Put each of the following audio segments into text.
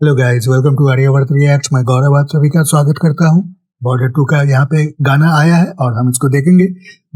Hello guys, welcome to Aryavarta reacts. मैं गौरव आप सभी का स्वागत करता हूं। बॉर्डर 2 का यहाँ पे गाना आया है और हम इसको देखेंगे।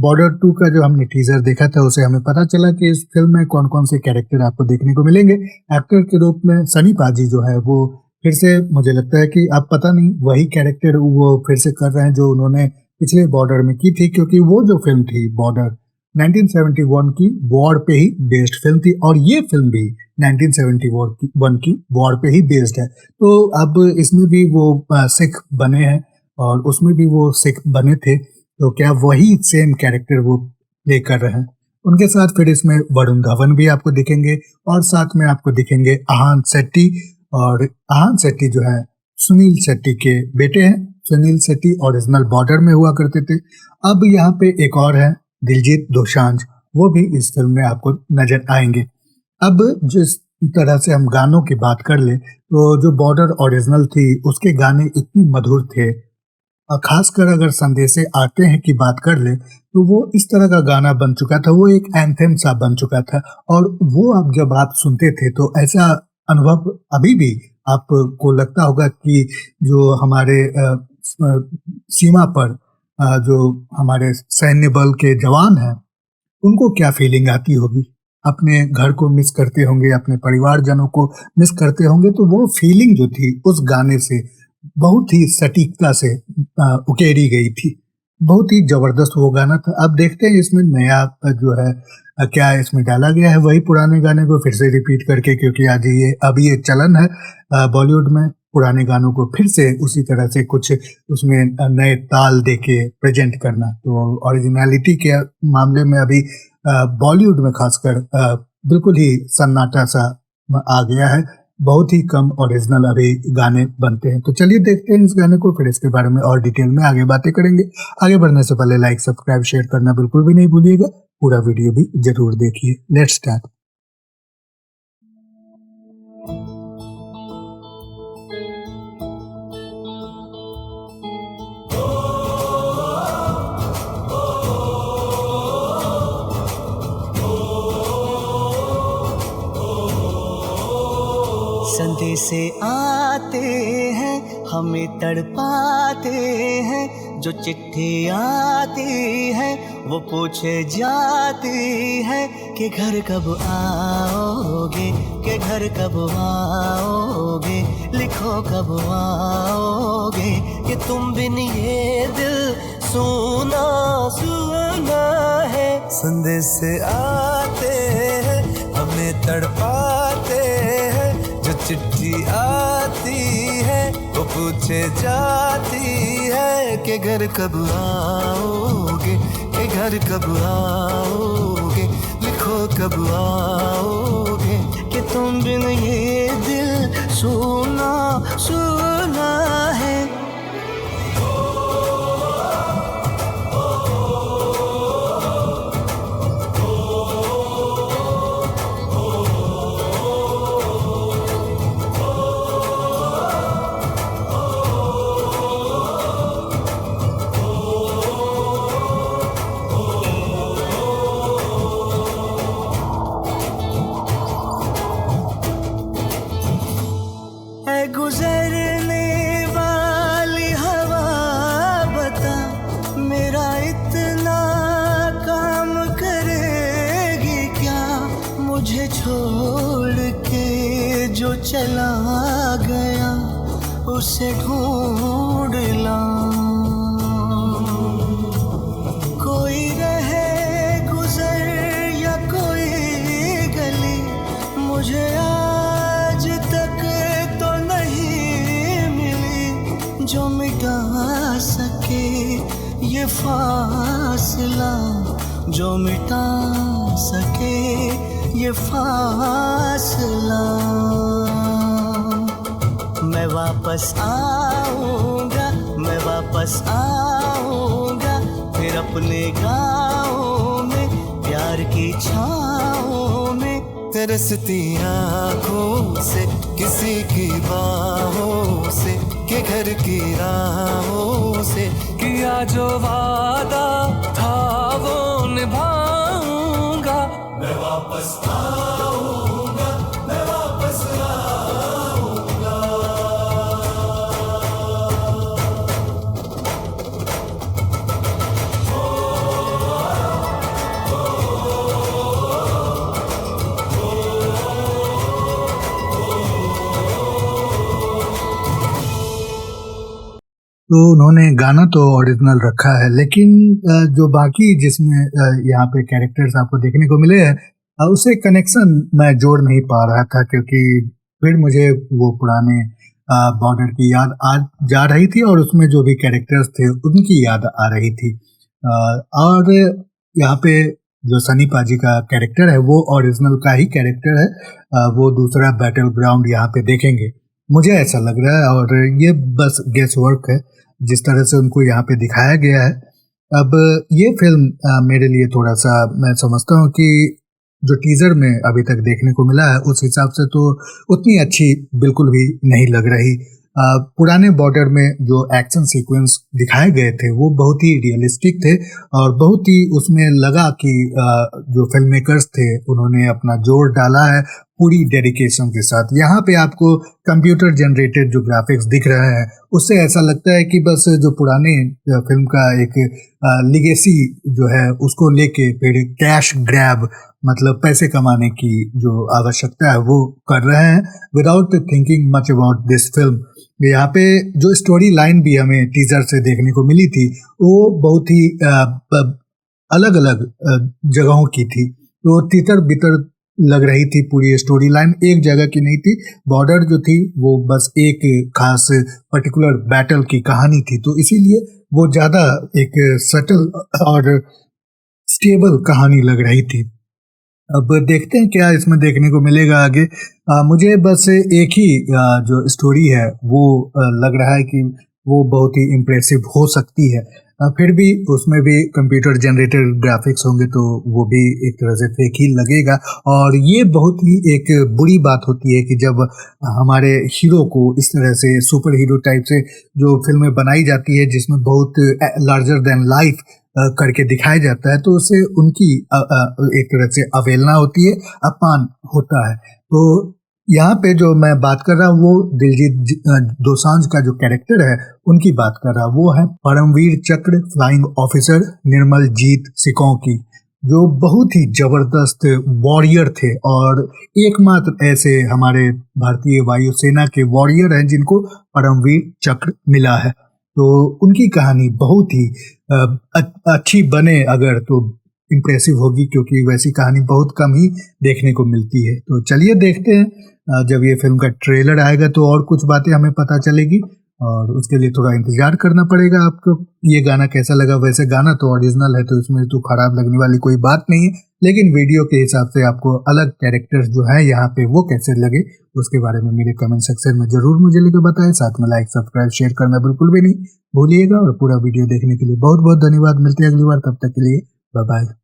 बॉर्डर 2 का जो हमने टीजर देखा था उसे हमें पता चला कि इस फिल्म में कौन कौन से कैरेक्टर आपको देखने को मिलेंगे। एक्टर के रूप में सनी पाजी जो है वो फिर से, मुझे लगता है कि अब पता नहीं वही कैरेक्टर वो फिर से कर रहे हैं जो उन्होंने पिछले बॉर्डर में की थी, क्योंकि वो जो फिल्म थी बॉर्डर 1971 की वॉर पे ही बेस्ड फिल्म थी और ये फिल्म भी 1971 की वॉर पे ही बेस्ड है। तो अब इसमें भी वो सिख बने हैं और उसमें भी वो सिख बने थे, तो क्या वही सेम कैरेक्टर वो प्ले कर रहे हैं। उनके साथ फिर इसमें वरुण धवन भी आपको दिखेंगे और साथ में आपको दिखेंगे आहान शेट्टी। और आहान शेट्टी जो है सुनील शेट्टी के बेटे हैं। सुनील शेट्टी ओरिजिनल बॉर्डर में हुआ करते थे। अब यहाँ पे एक और है दिलजीत दोसांझ, वो भी इस फिल्म में आपको नजर आएंगे। अब जिस तरह से हम गानों की बात कर ले तो जो बॉर्डर ओरिजिनल थी उसके गाने इतनी मधुर थे, और खासकर अगर संदेशे आते हैं की बात कर ले तो वो इस तरह का गाना बन चुका था, वो एक एंथेम सा बन चुका था। और वो अब जब आप सुनते थे तो ऐसा अनुभव अभी भी आपको लगता होगा कि जो हमारे सीमा पर जो हमारे सैन्य बल के जवान हैं उनको क्या फीलिंग आती होगी। अपने घर को मिस करते होंगे, अपने परिवारजनों को मिस करते होंगे, तो वो फीलिंग जो थी उस गाने से बहुत ही सटीकता से उकेरी गई थी। बहुत ही जबरदस्त वो गाना था। अब देखते हैं इसमें नया जो है क्या इसमें डाला गया है, वही पुराने गाने को फिर से रिपीट करके, क्योंकि आज ये अभी ये चलन है बॉलीवुड में पुराने गानों को फिर से उसी तरह से कुछ उसमें नए ताल देके प्रेजेंट करना। तो ओरिजिनलिटी के मामले में अभी बॉलीवुड में खासकर बिल्कुल ही सन्नाटा सा आ गया है। बहुत ही कम ओरिजिनल अभी गाने बनते हैं। तो चलिए देखते हैं इस गाने को, फिर इसके बारे में और डिटेल में आगे बातें करेंगे। आगे बढ़ने से पहले लाइक, सब्सक्राइब, शेयर करना बिल्कुल भी नहीं भूलिएगा। पूरा वीडियो भी जरूर देखिए। Let's start. संदेशे आते हैं हमें तड़पाते हैं, जो चिट्ठी आती है वो पूछे जाती है कि घर कब आओगे, कि घर कब आओगे, लिखो कब आओगे, कि तुम बिन ये दिल सुना सुना है। संदेशे आते हैं हमें तड़पाते हैं, जो चिट्ठी आती है वो पूछे जाती है कि घर कब आओगे, कि घर कब आओगे, लिखो कब आओगे, कि तुम बिन ये दिल सुना सुना है। गुजरने वाली हवा बता, मेरा इतना काम करेगी क्या, मुझे छोड़ के जो चला गया उसे ढूंढ ला। कोई रहे गुजर या कोई गली, मुझे आज तक जो मिटा सके ये फासला, जो मिटा सके ये फासला। मैं वापस आऊंगा, मैं वापस आऊंगा, फिर अपने गाँव में प्यार की छाँव में, तरसती आँखों से किसी की बाहों से, के घर की राहों से, किया जो वादा था वो निभाऊंगा। मैं वापस आऊंगा, मैं वापस आऊंगा। तो उन्होंने गाना तो ओरिजिनल रखा है, लेकिन जो बाकी जिसमें यहाँ पे कैरेक्टर्स आपको देखने को मिले हैं, उससे कनेक्शन मैं जोड़ नहीं पा रहा था, क्योंकि फिर मुझे वो पुराने बॉर्डर की याद आ जा रही थी और उसमें जो भी कैरेक्टर्स थे उनकी याद आ रही थी। और यहाँ पे जो सनी पाजी का कैरेक्टर है वो ओरिजिनल का ही कैरेक्टर है। वो दूसरा बैटल ग्राउंड यहाँ पे देखेंगे, मुझे ऐसा लग रहा है, और ये बस गेस वर्क है जिस तरह से उनको यहाँ पे दिखाया गया है। अब ये फिल्म मेरे लिए थोड़ा सा, मैं समझता हूँ कि जो टीजर में अभी तक देखने को मिला है उस हिसाब से तो उतनी अच्छी बिल्कुल भी नहीं लग रही। पुराने बॉर्डर में जो एक्शन सीक्वेंस दिखाए गए थे वो बहुत ही रियलिस्टिक थे, और बहुत ही उसमें लगा कि जो फिल्म मेकर्स थे उन्होंने अपना जोर डाला है पूरी डेडिकेशन के साथ। यहाँ पे आपको कंप्यूटर जनरेटेड जो ग्राफिक्स दिख रहे हैं उससे ऐसा लगता है कि बस जो पुराने फिल्म का एक लिगेसी जो है उसको लेके फिर कैश ग्रैब, मतलब पैसे कमाने की जो आवश्यकता है वो कर रहे हैं without thinking much about this film. यहाँ पे जो स्टोरी लाइन भी हमें टीजर से देखने को मिली थी वो बहुत ही अलग अलग जगहों की थी, तो तितर बितर लग रही थी पूरी स्टोरी लाइन, एक जगह की नहीं थी। बॉर्डर जो थी वो बस एक खास पर्टिकुलर बैटल की कहानी थी, तो इसीलिए वो ज़्यादा एक सटल और स्टेबल कहानी लग रही थी। अब देखते हैं क्या इसमें देखने को मिलेगा आगे। मुझे बस एक ही जो स्टोरी है वो लग रहा है कि वो बहुत ही इम्प्रेसिव हो सकती है। फिर भी उसमें भी कंप्यूटर जनरेटेड ग्राफिक्स होंगे तो वो भी एक तरह से फेक ही लगेगा, और ये बहुत ही एक बुरी बात होती है कि जब हमारे हीरो को इस तरह से सुपर हीरो टाइप से जो फिल्में बनाई जाती है जिसमें बहुत लार्जर देन लाइफ करके दिखाया जाता है, तो उससे उनकी एक तरह से अवहेलना होती है, अपमान होता है। तो यहाँ पे जो मैं बात कर रहा हूँ वो दिलजीत दोसांझ का जो कैरेक्टर है उनकी बात कर रहा हूँ। वो है परमवीर चक्र फ्लाइंग ऑफिसर निर्मल जीत सिकों की, जो बहुत ही जबरदस्त वॉरियर थे और एकमात्र ऐसे हमारे भारतीय वायुसेना के वॉरियर हैं जिनको परमवीर चक्र मिला है। तो उनकी कहानी बहुत ही अच्छी बने अगर तो इम्प्रेसिव होगी, क्योंकि वैसी कहानी बहुत कम ही देखने को मिलती है। तो चलिए देखते हैं जब ये फिल्म का ट्रेलर आएगा तो और कुछ बातें हमें पता चलेगी, और उसके लिए थोड़ा इंतजार करना पड़ेगा। आपको ये गाना कैसा लगा? वैसे गाना तो ओरिजिनल है तो इसमें तो खराब लगने वाली कोई बात नहीं है, लेकिन वीडियो के हिसाब से आपको अलग कैरेक्टर्स जो है यहाँ पे वो कैसे लगे उसके बारे में मेरे कमेंट सेक्शन में जरूर मुझे लिख बताएं। साथ में लाइक सब्सक्राइब शेयर करना बिल्कुल भी नहीं भूलिएगा, और पूरा वीडियो देखने के लिए बहुत बहुत धन्यवाद। मिलते हैं अगली बार, तब तक के लिए बाय बाय।